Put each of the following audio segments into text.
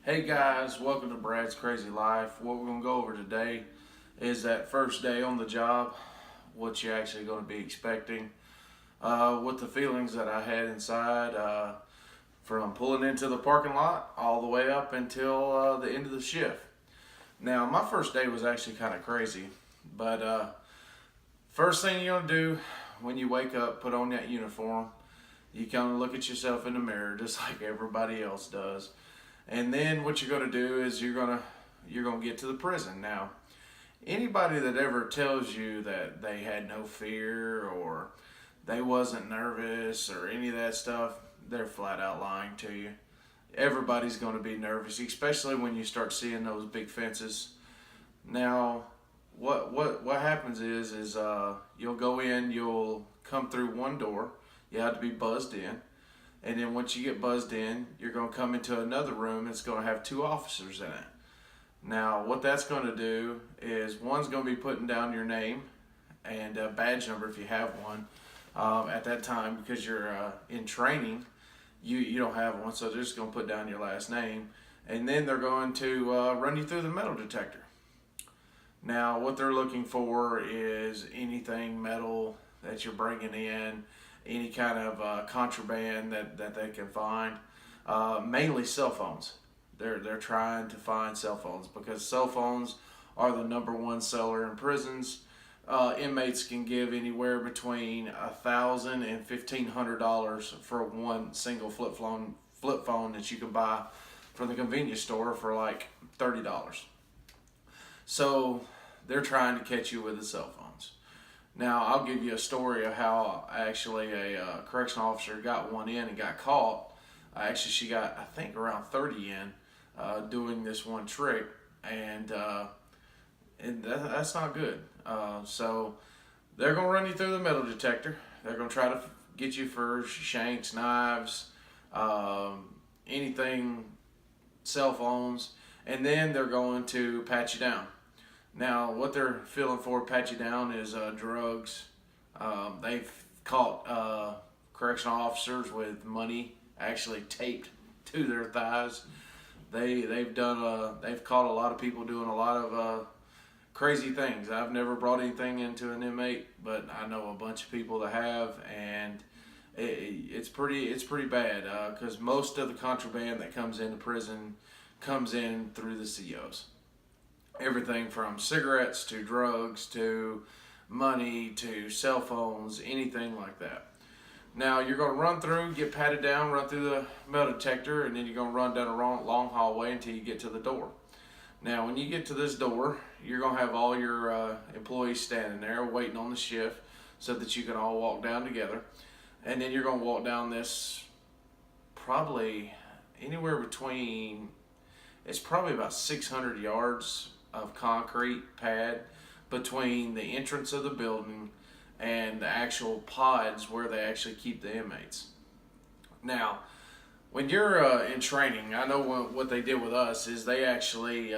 Hey guys, welcome to Brad's Crazy Life. What we're going to go over today is that first day on the job, what you're actually going to be expecting, what the feelings that I had inside from pulling into the parking lot all the way up until the end of the shift. Now, my first day was actually kind of crazy, but first thing you're going to do when you wake up, put on that uniform, you kind of look at yourself in the mirror just like everybody else does. And then what you're going to do is you're going to get to the prison. Now, anybody that ever tells you that they had no fear or they wasn't nervous or any of that stuff, they're flat out lying to you. Everybody's going to be nervous, especially when you start seeing those big fences. Now, what happens is you'll go in, you'll come through one door, you have to be buzzed in. And then once you get buzzed in, you're going to come into another room that's going to have two officers in it. Now, what that's going to do is one's going to be putting down your name and a badge number if you have one at that time, because you're in training. You don't have one, so they're just going to put down your last name. And then they're going to run you through the metal detector. Now, what they're looking for is anything metal that you're bringing in, any kind of contraband that they can find, mainly cell phones. They're trying to find cell phones because cell phones are the #1 seller in prisons. Inmates can give anywhere between $1,000 and $1,500 for one single flip phone that you can buy from the convenience store for like $30. So they're trying to catch you with the cell phones. Now, I'll give you a story of how actually a correctional officer got one in and got caught. Actually, she got, I think, around 30 in doing this one trick, and that's not good. So they're going to run you through the metal detector. They're going to try to get you for shanks, knives, anything, cell phones, and then they're going to pat you down. Now, what they're feeling for pat you down is drugs. They've caught correctional officers with money actually taped to their thighs. They've caught a lot of people doing a lot of crazy things. I've never brought anything into an inmate, but I know a bunch of people that have, and it's pretty bad because most of the contraband that comes into prison comes in through the COs. Everything from cigarettes to drugs to money to cell phones, anything like that. Now, you're going to run through, get patted down, run through the metal detector, and then you're going to run down a long hallway until you get to the door. Now, when you get to this door, you're going to have all your employees standing there waiting on the shift so that you can all walk down together. And then you're going to walk down this probably anywhere between, it's probably about 600 yards of concrete pad between the entrance of the building and the actual pods where they actually keep the inmates. Now, when you're in training, I know what they did with us is they actually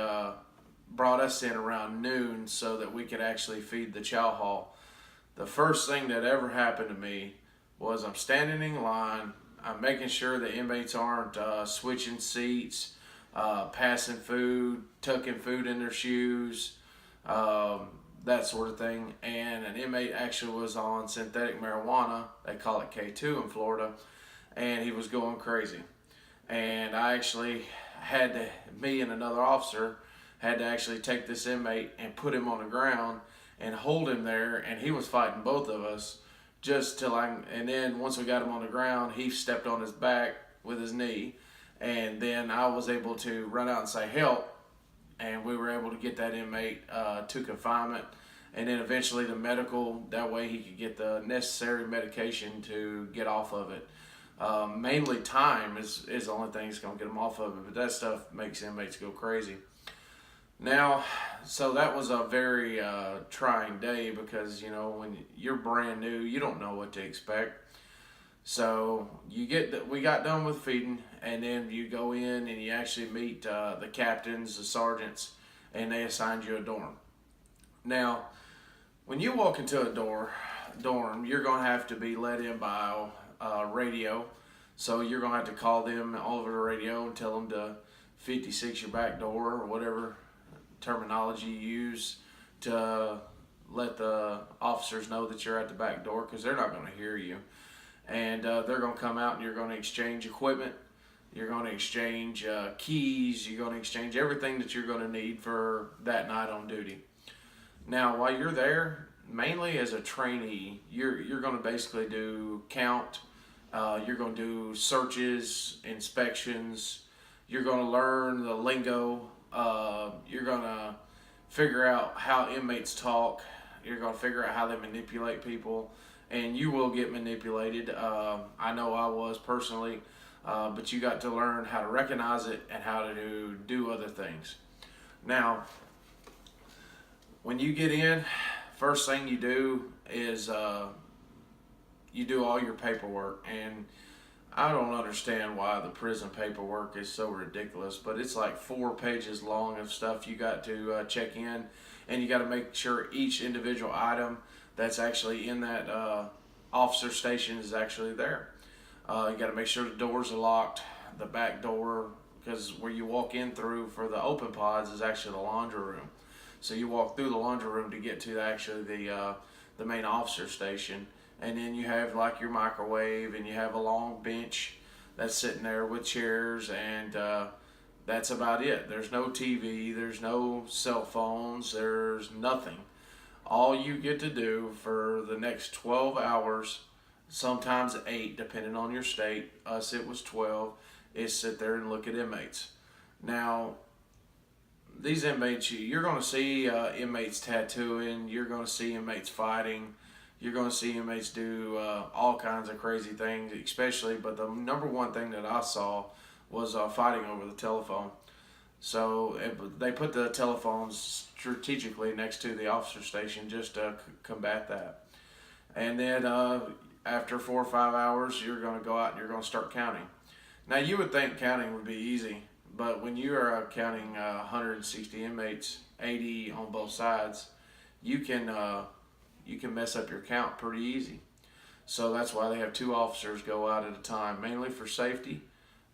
brought us in around noon so that we could actually feed the chow hall. The first thing that ever happened to me was I'm standing in line, I'm making sure the inmates aren't switching seats, passing food, tucking food in their shoes, that sort of thing. And an inmate actually was on synthetic marijuana. They call it K2 in Florida. And he was going crazy. And I actually me and another officer had to actually take this inmate and put him on the ground and hold him there. And he was fighting both of us and then once we got him on the ground, he stepped on his back with his knee. And then I was able to run out and say help, and we were able to get that inmate to confinement, and then eventually the medical, that way he could get the necessary medication to get off of it. Mainly time is the only thing that's going to get him off of it, but that stuff makes inmates go crazy. Now, so that was a very trying day because, when you're brand new, you don't know what to expect. So we got done with feeding, and then you go in and you actually meet the captains, the sergeants, and they assigned you a dorm. Now, when you walk into a dorm, you're going to have to be let in by radio. So you're going to have to call them over the radio and tell them to 56 your back door, or whatever terminology you use to let the officers know that you're at the back door, because they're not going to hear you. And they're going to come out and you're going to exchange equipment. You're going to exchange keys. You're going to exchange everything that you're going to need for that night on duty. Now, while you're there, mainly as a trainee, you're going to basically do count. You're going to do searches, inspections. You're going to learn the lingo. You're going to figure out how inmates talk. You're going to figure out how they manipulate people. And you will get manipulated. I know I was personally. But you got to learn how to recognize it and how to do other things. Now, when you get in, first thing you do is you do all your paperwork. And I don't understand why the prison paperwork is so ridiculous, but it's like 4 pages long of stuff you got to check in, and you got to make sure each individual item that's actually in that officer station is actually there. You got to make sure the doors are locked, the back door, because where you walk in through for the open pods is actually the laundry room. So you walk through the laundry room to get to actually the main officer station. And then you have like your microwave, and you have a long bench that's sitting there with chairs, and that's about it. There's no TV, there's no cell phones, there's nothing. All you get to do for the next 12 hours, sometimes 8, depending on your state, us it was 12, is sit there and look at inmates. Now, these inmates, you're going to see inmates tattooing, you're going to see inmates fighting, you're going to see inmates do all kinds of crazy things, especially, but the number one thing that I saw was fighting over the telephone. So they put the telephones strategically next to the officer station just to combat that. And then after 4 or 5 hours, you're going to go out and you're going to start counting. Now, you would think counting would be easy, but when you are counting 160 inmates, 80 on both sides, you can mess up your count pretty easy. So that's why they have 2 officers go out at a time, mainly for safety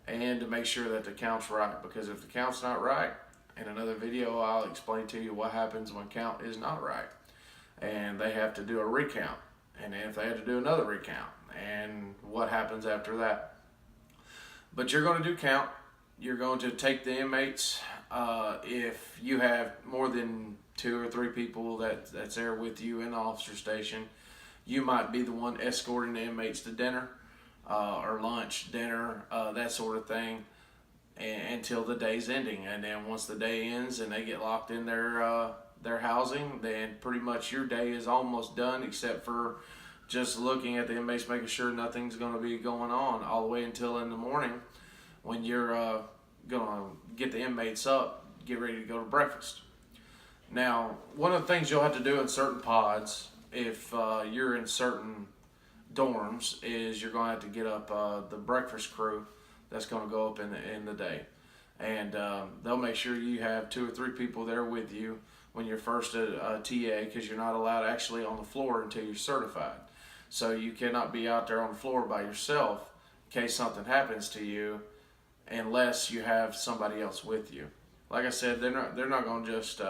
and to make sure that the count's right. Because if the count's not right, in another video I'll explain to you what happens when count is not right. And they have to do a recount. And if they had to do another recount, and what happens after that. But you're going to do count. You're going to take the inmates. If you have more than 2 or 3 people that's there with you in the officer station, you might be the one escorting the inmates to dinner or lunch, dinner, that sort of thing, until the day's ending. And then once the day ends and they get locked in their housing, then pretty much your day is almost done, except for just looking at the inmates, making sure nothing's going to be going on all the way until in the morning when you're going to get the inmates up, get ready to go to breakfast. Now, one of the things you'll have to do in certain pods, if you're in certain dorms, is you're going to have to get up the breakfast crew that's going to go up in the day. And they'll make sure you have 2 or 3 people there with you when you're first a TA, because you're not allowed actually on the floor until you're certified. So you cannot be out there on the floor by yourself in case something happens to you, unless you have somebody else with you. Like I said, they're not going to just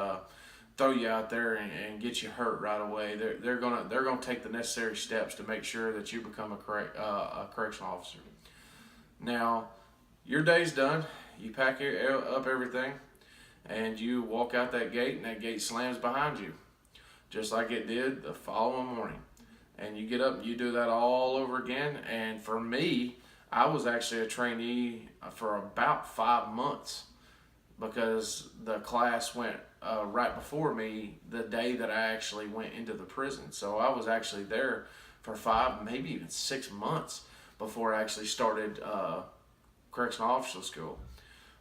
throw you out there and get you hurt right away. They're going to take the necessary steps to make sure that you become a correctional officer. Now, your day's done. You pack up everything, and you walk out that gate, and that gate slams behind you, just like it did the following morning. And you get up and you do that all over again. And for me, I was actually a trainee for about 5 months, because the class went right before me the day that I actually went into the prison. So I was actually there for 5, maybe even 6 months before I actually started correctional officer school.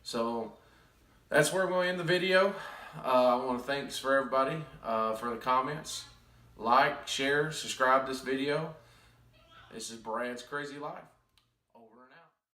So that's where we're going to end the video. I want to thanks for everybody for the comments. Like, share, subscribe to this video. This is Brad's Crazy Life.